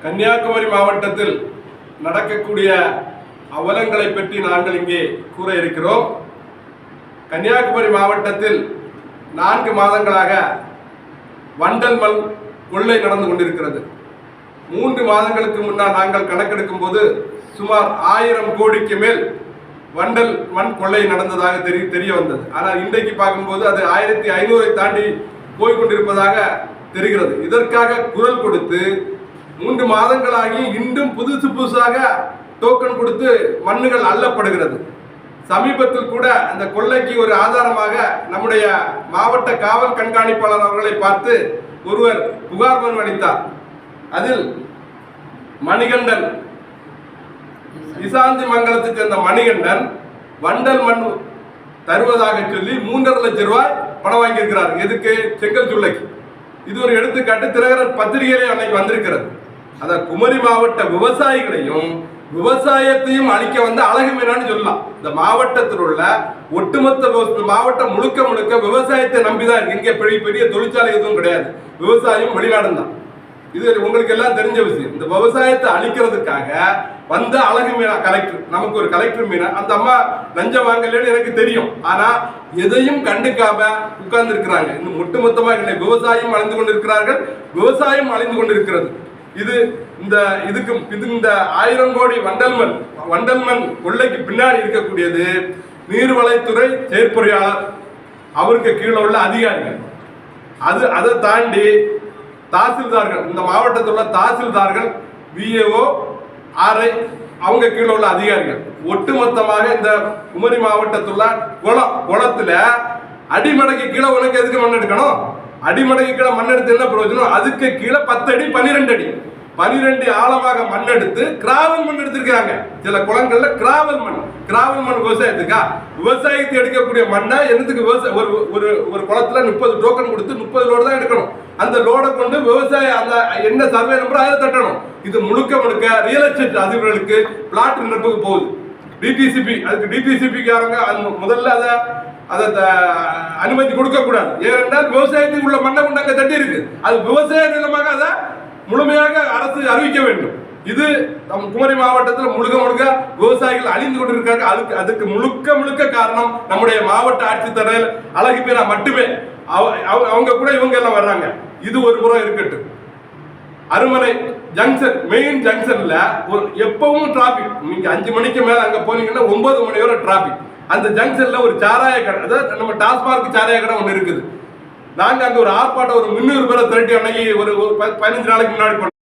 கன்னியாகுமரி மாவட்டத்தில் நடக்கக்கூடிய அவலங்களை பற்றி நாங்கள் இங்கே கூற இருக்கிறோம். கன்னியாகுமரி மாவட்டத்தில் 4 மாதங்களாக வண்டல் மண் கொள்ளை நடந்து கொண்டிருக்கிறது. 3 மாதங்களுக்கு முன்னால் நாங்கள் கணக்கெடுக்கும் போது சுமார் 1000 கோடிக்கு மேல் வண்டல் மண் கொள்ளை நடந்ததாக தெரிய வந்தது. ஆனால் இன்றைக்கு பார்க்கும்போது அது 1500 தாண்டி போய்கொண்டிருப்பதாக தெரிகிறது. இதற்காக குரல் கொடுத்து 3 மாதங்களாகி இன்றும் புதுசாக டோக்கன் கொடுத்து மண்ணுகள் அள்ளப்படுகிறது. சமீபத்தில் கூட அந்த கொள்ளைக்கு ஒரு ஆதாரமாக நம்முடைய மாவட்ட காவல் கண்காணிப்பாளர் அவர்களை பார்த்து ஒருவர் புகார் மனு அளித்தார். அதில் மணிகண்டன், இசாந்தி மங்கலத்தை சேர்ந்த மணிகண்டன் வண்டல் மண் தருவதாக சொல்லி 3.5 லட்சம் ரூபாய் பணம் வாங்கியிருக்கிறார். எதுக்கு? செங்கல் சூளைக்கு. இது ஒரு எடுத்துக்காட்டு தினகரன் பத்திரிகையிலே அன்னைக்கு வந்திருக்கிறது. அத குமரி மாவட்ட விவசாயிகளையும் விவசாயத்தையும் அழிக்க வந்த அழகு மீனான்னு சொல்லலாம். இந்த மாவட்டத்தில் உள்ள ஒட்டுமொத்த மாவட்டம் முழுக்க விவசாயத்தை நம்பிதான் இருக்கு. இங்கே பெரிய தொழிற்சாலை எதுவும் கிடையாது. விவசாயம் வெளிநாடு தான். இது உங்களுக்கு எல்லாம் தெரிஞ்ச விஷயம். இந்த விவசாயத்தை அழிக்கிறதுக்காக வந்த அழகு மீனா கலெக்டர், நமக்கு ஒரு கலெக்டர் மீனா, அந்த அம்மா லஞ்சம் வாங்கலன்னு எனக்கு தெரியும். ஆனா எதையும் கண்டுக்காம உட்கார்ந்து இருக்கிறாங்க. இன்னும் ஒட்டுமொத்தமா இல்லை, விவசாயம் அழிந்து கொண்டிருக்கிறார்கள், விவசாயம் அழிந்து கொண்டிருக்கிறது. இது இந்த 1000 கோடி வண்டல் மண் கொள்ளைக்கு பின்னாடி இருக்கக்கூடியது நீர்வளத்துறை செயற்பொறியாளர், அவருக்கு கீழே உள்ள அதிகாரிகள். அதை தாண்டி தாசில்தார்கள், இந்த மாவட்டத்தில் உள்ள தாசில்தார்கள், விஏஓ, ஆர்ஐ, அவங்க கீழே உள்ள அதிகாரிகள். ஒட்டுமொத்தமாக இந்த குமரி மாவட்டத்தில் குளத்துல அடிமடைக்கு கீழே உனக்கு எதுக்கு மண் எடுக்கணும்? அடிமடைக்கு கீழே மண் எடுத்து என்ன பிரயோஜனம்? அதுக்கு கீழே 10 அடி 12 அடி 12 ஆழமாக மண் எடுத்து கிராவல் மண் எடுத்திருக்காங்க. சில குளங்கள்ல கிராவல் மண் விவசாயத்துக்கா? விவசாயத்தை எடுக்கக்கூடிய மண்ணை என்னத்துக்கு? ஒரு குளத்துல 30 டோக்கன் கொடுத்து 30 லோடு தான் எடுக்கணும். அந்த லோடை கொண்டு விவசாயம் அந்த என்ன சர்வே நம்பர் அதை தட்டணும். இது முழுக்க ரியல் எஸ்டேட் அதிபர்களுக்கு பிளாட் நிரப்புக்கு போகுது. டிடிசிபி, அதுக்கு டிடிசிபிக்காரங்க முதல்ல அதை அனுமதி கொடுக்க கூடாது. ஏனென்றால் விவசாயத்துக்கு உள்ள மண்ணை கொண்டு அங்க தட்டி இருக்கு. அது விவசாய நிலமாக அதை முழுமையாக அரசு அறிவிக்க வேண்டும். இது நம் குமரி மாவட்டத்தில் முழுக்க விவசாயிகள் அழிந்து கொண்டிருக்காங்க. அதுக்கு முழுக்க காரணம் நம்முடைய மாவட்ட ஆட்சித்தலைவர் அழகு மீனா மட்டுமே. அவங்க கூட இவங்க எல்லாம் வர்றாங்க. இது ஒரு புறம் இருக்கட்டும். அருமனை ஜங்ஷன், மெயின் ஜங்ஷன்ல எப்பவும் டிராபிக். நீங்க 5 மணிக்கு மேல அங்க போனீங்கன்னா 9 மணி வரை டிராபிக். அந்த ஜங்ஷன்ல ஒரு சாராய கடை, அதாவது நம்ம டாஸ்மார்க் சாராய கடை ஒன்று இருக்குது. நாங்க அங்க ஒரு ஆர்ப்பாட்டம், ஒரு 300 பேரை திரட்டி அன்னைக்கு ஒரு 15 நாளைக்கு முன்னாடி